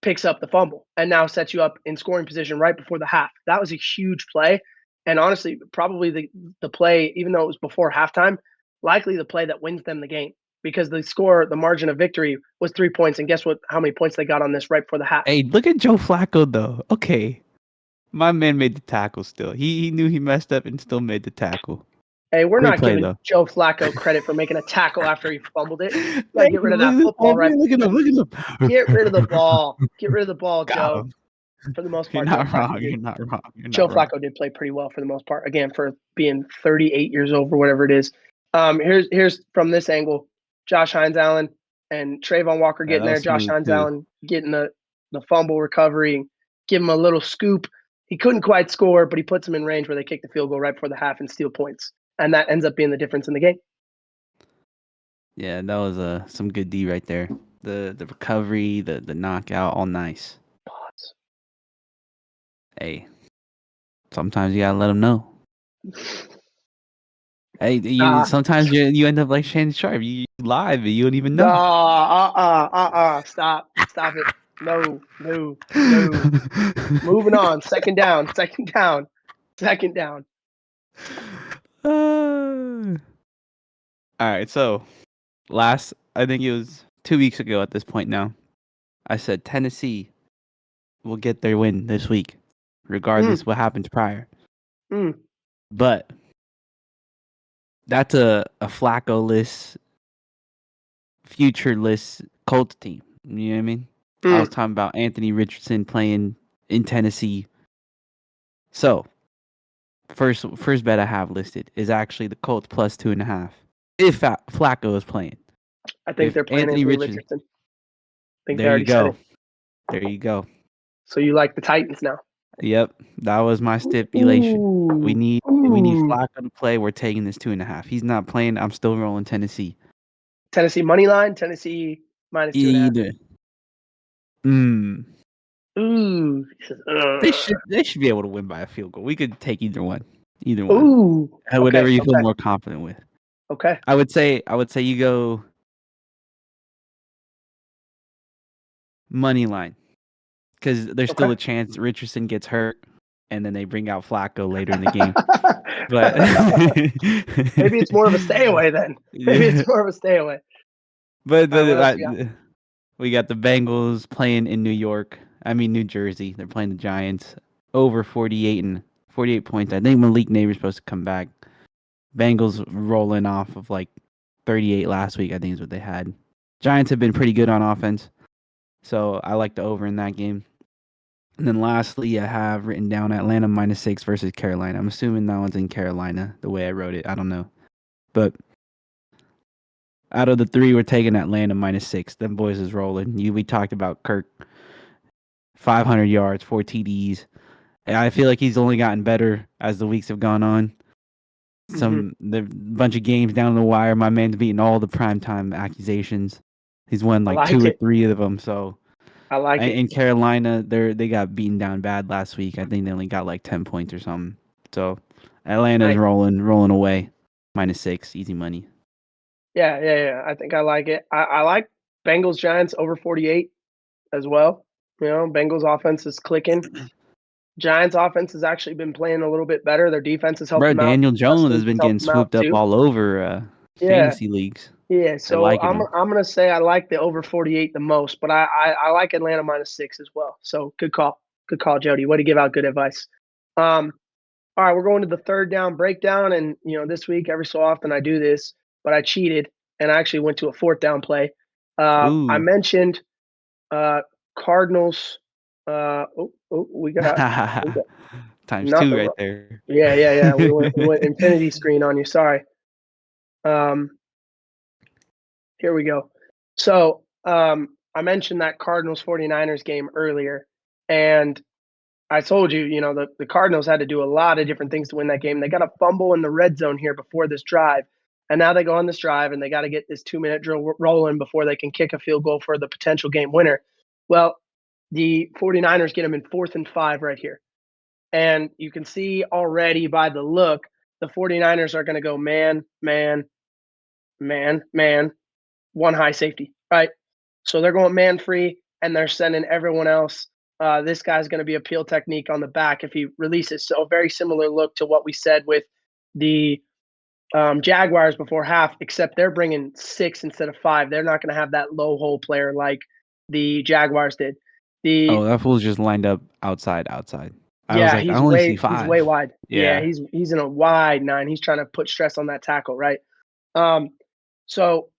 picks up the fumble and now sets you up in scoring position right before the half. That was a huge play. And honestly, probably the play, even though it was before halftime, likely the play that wins them the game because the margin of victory was 3 points. And guess what? How many points they got on this right before the half? Hey, look at Joe Flacco though. Okay. My man made the tackle still. He knew he messed up and still made the tackle. Hey, we're Great not play giving though. Joe Flacco credit for making a tackle after he fumbled it. You got to Thank get rid you. of that Look at football, this right? man. Look at him. Look at Get rid of the him. ball. Get rid of the ball, Got Joe. him. For the most You're part, Joe not Flacco wrong. did You're not wrong. You're Joe not wrong. Flacco did play pretty well for the most part. Again, for being 38 years old or whatever it is. Here's from this angle: Josh Hines Allen and Trayvon Walker Yeah, getting that there. was Josh smooth Hines too. Allen getting the fumble recovery and give him a little scoop. He couldn't quite score, but he puts him in range where they kick the field goal right before the half and steal points, and that ends up being the difference in the game. Yeah, that was some good D right there. The recovery, the knockout, all nice. Hey, sometimes you gotta let them know. Hey, Ah, sometimes you end up like Shannon Sharp. You live, and you don't even know. stop it. No, no, no. Moving on. Second down, second down, second down. All right, so I think it was 2 weeks ago at this point now. I said Tennessee will get their win this week, regardless Mm, what happens prior. mm, But that's a Flacco-less, futureless Colts team. You know what I mean? I was mm. talking about Anthony Richardson playing in Tennessee. So first bet I have listed is actually the Colts plus 2.5. If Flacco is playing, I think if they're playing Anthony Anthony Richardson, Richardson. I think they there you already said it. go, there you go. So you like the Titans now? Yep, that was my stipulation. We Ooh, need we need ooh. Flacco to play. We're taking this 2.5. He's not playing. I'm still rolling Tennessee. Tennessee money line. Tennessee minus 2.5. Either. Mm. Ooh. He says, They should be able to win by a field goal. We could take either one. Either one. ooh. Okay. Whatever you feel Okay. more confident with. Okay. I would say you go money line because there's Okay. still a chance Richardson gets hurt and then they bring out Flacco later in the game. But Maybe it's more of a stay away then. Maybe it's yeah, more of a stay away. but, All right. What but else we got? we got the Bengals playing in New Jersey. They're playing the Giants over 48 points. I think Malik Neighbor's supposed to come back. Bengals rolling off of like 38 last week, I think is what they had. Giants have been pretty good on offense, so I like the over in that game. And then lastly, I have written down Atlanta -6 versus Carolina. I'm assuming that one's in Carolina the way I wrote it. I don't know. But out of the three, we're taking Atlanta -6. Them boys is rolling. We talked about Kirk, 500 yards, 4 TDs. And I feel like he's only gotten better as the weeks have gone on. Hmm. The bunch of games down the wire. My man's beating all the primetime accusations. He's won I like like two or it. three of them. So I like it. in Carolina, they got beaten down bad last week. I think they only got like 10 points or something. So Atlanta's I rolling away. -6, easy money. Yeah, yeah, yeah. I think I like it. I like Bengals Giants over 48 as well. You know, Bengals offense is clicking. Giants offense has actually been playing a little bit better. Their defense has helped Bro, them out. Daniel Jones has Wrestling been has getting helped them out swooped up too. all over Yeah, fantasy leagues. yeah. They're So liking I'm him. I'm gonna say I like the over 48 the most, but I like Atlanta -6 as well. So good call, Jody. Way to give out good advice. Um, all right, we're going to the third down breakdown, and this week every so often I do this, but I cheated and I actually went to a fourth down play. I Ooh. mentioned Cardinals. We got Times two nothing. right there. Yeah, yeah, yeah. We went infinity screen on you. Sorry. Um, Here we go. So I mentioned that Cardinals 49ers game earlier, and I told you, the Cardinals had to do a lot of different things to win that game. They got a fumble in the red zone here before this drive. And now they go on this drive and they got to get this 2-minute drill rolling before they can kick a field goal for the potential game winner. Well, the 49ers get them in 4th and 5 right here. And you can see already by the look, the 49ers are going to go man, man, man, man, one high safety, right? So they're going man free and they're sending everyone else. This guy's going to be a peel technique on the back if he releases. So a very similar look to what we said with the Jaguars before half, except they're bringing 6 instead of 5. They're not going to have that low hole player like the Jaguars did. The Oh, that fool's just lined up outside. I was Yeah, like, I only see he's way 5. wide. Yeah, Yeah. he's in a wide 9. He's trying to put stress on that tackle, right? Um, so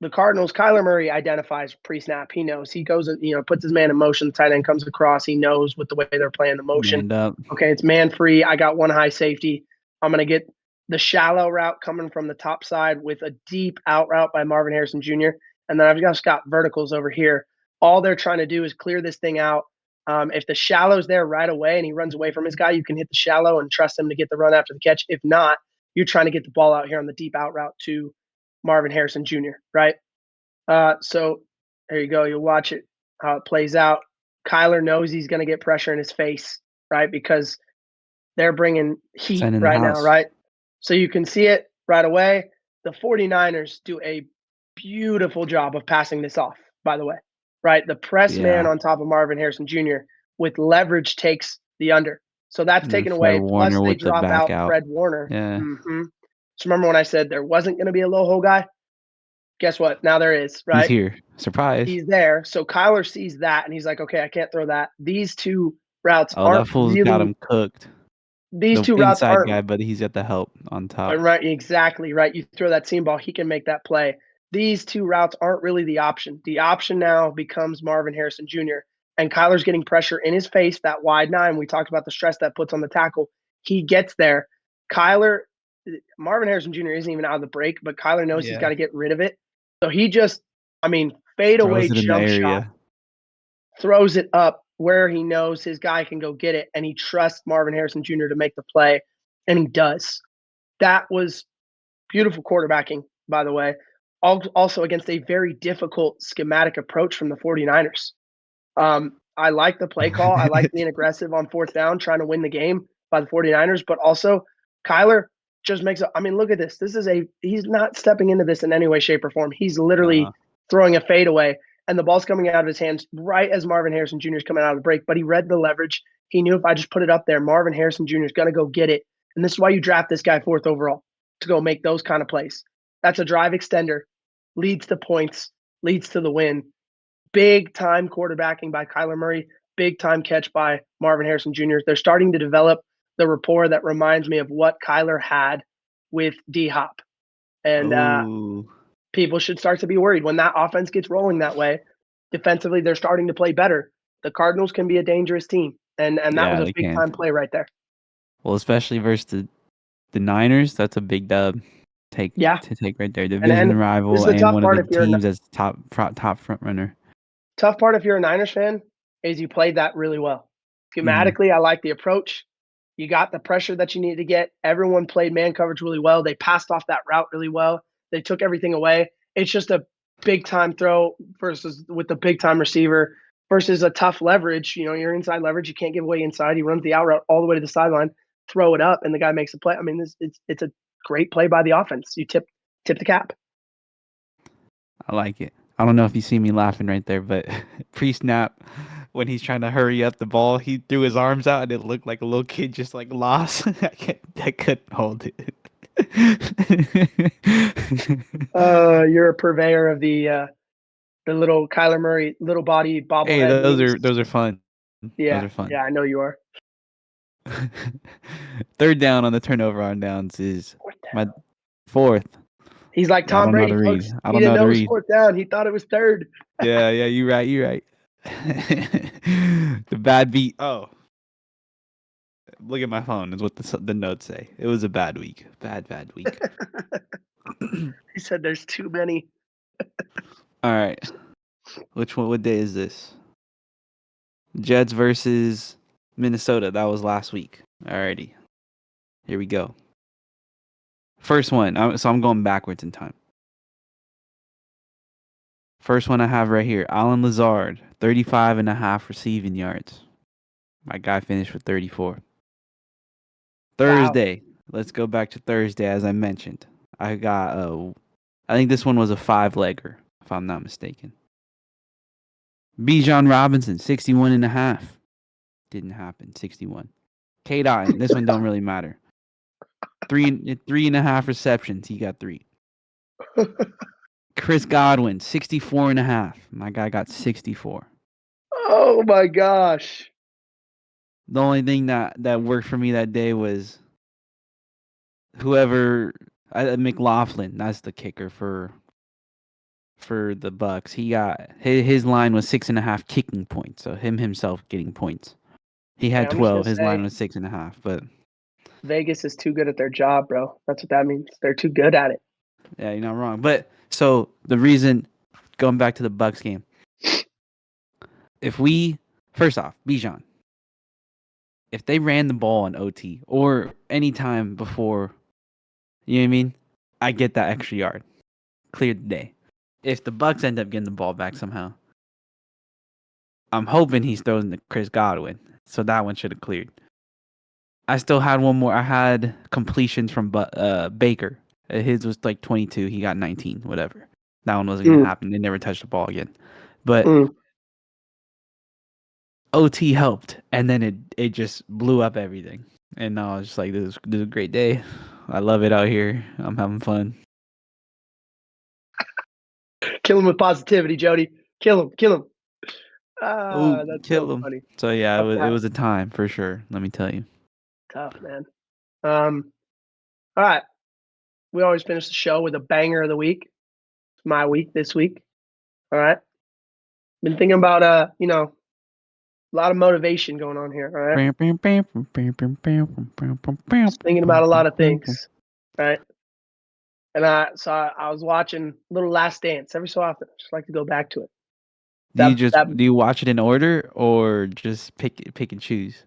the Cardinals, Kyler Murray identifies pre-snap. He knows. He goes and puts his man in motion. The tight end comes across. He knows with the way they're playing the motion. Manned up. Okay, it's man free. I got one high safety. I'm gonna get the shallow route coming from the top side with a deep out route by Marvin Harrison Jr. And then I've just got verticals over here. All they're trying to do is clear this thing out. If the shallow's there right away and he runs away from his guy, you can hit the shallow and trust him to get the run after the catch. If not, you're trying to get the ball out here on the deep out route to Marvin Harrison Jr., right? So there you go. You'll watch it how it plays out. Kyler knows he's going to get pressure in his face, right? Because they're bringing heat Send in the right now, house. right? So you can see it right away. The 49ers do a beautiful job of passing this off, by the way, right? The press man Yeah. on top of Marvin Harrison Jr. with leverage takes the under. So that's And then taken Fred away. Plus, Warner they with the drop back out out. Fred Warner. Yeah. So remember when I said there wasn't going to be a low hole guy? Guess what? Now there is, He's right? here. Surprise. He's there. So Kyler sees that and he's like, okay, I can't throw that. These two routes Oh, aren't that fool's got really him cooked. these The two routes inside aren't guy, but he's got the help on top. right. Exactly right. You throw that seam ball, he can make that play. These two routes aren't really the option. The option now becomes Marvin Harrison Jr. And Kyler's getting pressure in his face, that wide nine. We talked about the stress that puts on the tackle. He gets there. Kyler, Marvin Harrison Jr. isn't even out of the break, but Kyler knows he's got Yeah. to get rid of it. So he just, I mean, fade away Throws it in the jump shot, area. throws it up where he knows his guy can go get it, and he trusts Marvin Harrison Jr. to make the play, and he does. That was beautiful quarterbacking, by the way. Also against a very difficult schematic approach from the 49ers. I like the play call. I like being aggressive on fourth down, trying to win the game by the 49ers, but also Kyler just makes I mean, look at this. He's not stepping into this in any way, shape, or form. He's literally Nah. throwing a fadeaway, and the ball's coming out of his hands right as Marvin Harrison Jr. is coming out of the break. But he read the leverage. He knew if I just put it up there, Marvin Harrison Jr. is going to go get it. And this is why you draft this guy fourth overall, to go make those kind of plays. That's a drive extender, leads to points, leads to the win. Big time quarterbacking by Kyler Murray, big time catch by Marvin Harrison Jr. They're starting to develop the rapport that reminds me of what Kyler had with D Hop. And Oh. people should start to be worried when that offense gets rolling that way. Defensively, they're starting to play better. The Cardinals can be a dangerous team. And that was Yeah, a they big can. time play right there. Well, especially versus the Niners, that's a big dub Yeah. to take right there. And Division this is rival the and tough one of part the if you're a teams that's top front runner. tough part if you're a Niners fan is you played that really well. Mhm. Schematically, I like the approach. You got the pressure that you needed to get. Everyone played man coverage really well. They passed off that route really well. They took everything away. It's just a big time throw versus with the big time receiver versus a tough leverage. You know, you're inside leverage. You can't give away inside. He runs the out route all the way to the sideline, throw it up, and the guy makes a play. I mean, it's a great play by the offense. You tip the cap. I like it. I don't know if you see me laughing right there, but pre-snap, when he's trying to hurry up the ball, he threw his arms out and it looked like a little kid just like lost. I couldn't hold it. You're a purveyor of the little Kyler Murray little body Hey, bobblehead memes. those are fun. Those Yeah, are fun. yeah, I know you are. Third down on the turnover on downs is Fourth my down. fourth. He's like I Tom don't know how Brady, to read. folks. I He don't know didn't how to know it was read. fourth down. He thought it was third. Yeah, you're right. You're right. The bad beat. Oh, look at my phone. Is what the notes say. It was a bad week. Bad week. He said there's too many. All right. Which one? What day is this? Jets versus Minnesota. That was last week. Alrighty. Here we go. First one. So I'm going backwards in time. First one I have right here. Alan Lazard, 35.5 receiving yards. My guy finished with 34. Wow. Thursday. Let's go back to Thursday, as I mentioned. I got I think this one was a 5-legger, if I'm not mistaken. Bijan Robinson, 61.5. Didn't happen. 61. K. Dotton, this one don't really matter. 3.5 receptions. He got 3. Chris Godwin, 64.5. My guy got 64. Oh my gosh. The only thing that worked for me that day was whoever McLaughlin. That's the kicker for the Bucks. He got his line was 6.5 kicking points. So him himself getting points. He Hey, had I'm just gonna 12. His line say was 6.5. But Vegas is too good at their job, bro. That's what that means. They're too good at it. yeah, you're not wrong. But so the reason, going back to the Bucks game, if we first off, Bijan, if they ran the ball in OT or any time before, you know what I mean? I get that extra yard. Cleared the day. If the Bucks end up getting the ball back somehow, I'm hoping he's throwing to Chris Godwin. So that one should have cleared. I still had one more. I had completions from Baker. His was like 22. He got 19, whatever. That one wasn't going to Mm, happen. They never touched the ball again. But mm. OT helped, and then it just blew up everything. And I was just like, this is a great day. I love it out here. I'm having fun. Kill him with positivity, Jody. Kill him. Kill him. Oh, That's kill so him. funny. So yeah, Tough it guy. was a time for sure. Let me tell you. Tough, man. All right. We always finish the show with a banger of the week. It's my week this week. All right. Been thinking about a lot of motivation going on here. All right. Just thinking about a lot of things. Right. And I was watching Little Last Dance every so often. I just like to go back to it. That Do you watch it in order or just pick and choose?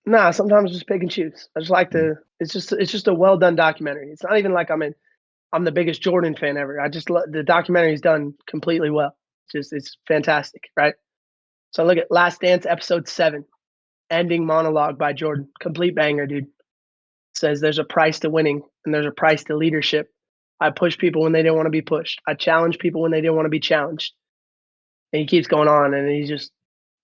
Nah, sometimes just pick and choose. I just like Mm. to it's just a well done documentary. It's not even like I'm the biggest Jordan fan ever. The documentary is done completely well. It's fantastic, right? So look at Last Dance episode 7, ending monologue by Jordan. Complete banger, dude. Says there's a price to winning and there's a price to leadership. I push people when they didn't want to be pushed. I challenge people when they didn't want to be challenged. And he keeps going on and he's just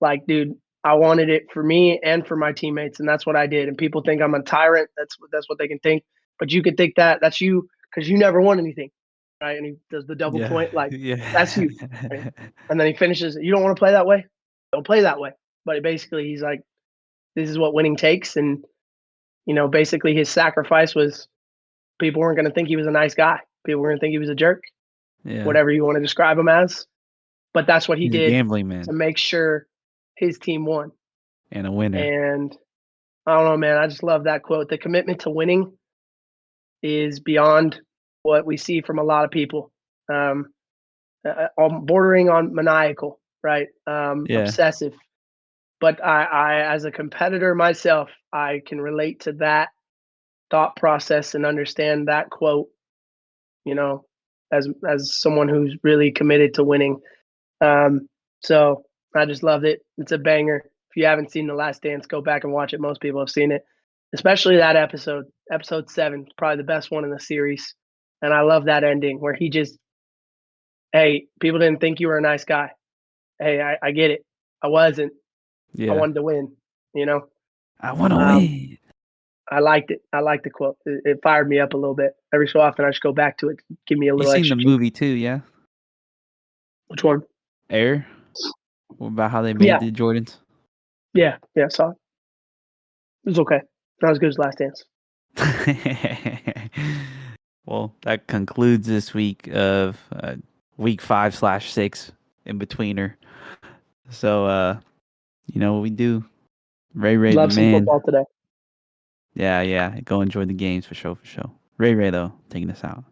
like, dude, I wanted it for me and for my teammates, and that's what I did. And people think I'm a tyrant. That's what they can think. But you can think that that's you because you never won anything, right? And he does the double Yeah, point, like that's you, right? yeah, And then he finishes. You don't want to play that way, don't play that way. But basically, he's like, this is what winning takes, and basically his sacrifice was people weren't going to think he was a nice guy. People were going to think he was a jerk, yeah. whatever you want to describe him as. But that's what he He's a did gambling to man make sure his team won. and a winner. And I don't know, man. I just love that quote. The commitment to winning is beyond what we see from a lot of people. Um, bordering on maniacal, right? Yeah, Obsessive. But as a competitor myself, I can relate to that thought process and understand that quote. You know, as someone who's really committed to winning. So I just loved it. It's a banger. If you haven't seen The Last Dance, go back and watch it. Most people have seen it, especially that episode. Episode 7 is probably the best one in the series. And I love that ending where he just, hey, people didn't think you were a nice guy. Hey, I get it. I wasn't. I yeah. wanted to win, you know? I want to Um, win. I liked it. I liked the quote. It fired me up a little bit. Every so often, I just go back to it, give me a You little seen the extra juice. movie too, yeah? Which one? Air? About how they made Yeah, the Jordans? yeah. Saw it. It was okay. Not as good as Last Dance. Well, that concludes this week of week 5/6 in betweener. So, you know what we do? Ray the Love some man. football today. Yeah, yeah. Go enjoy the games for sure, for sure. Ray, though, taking us out.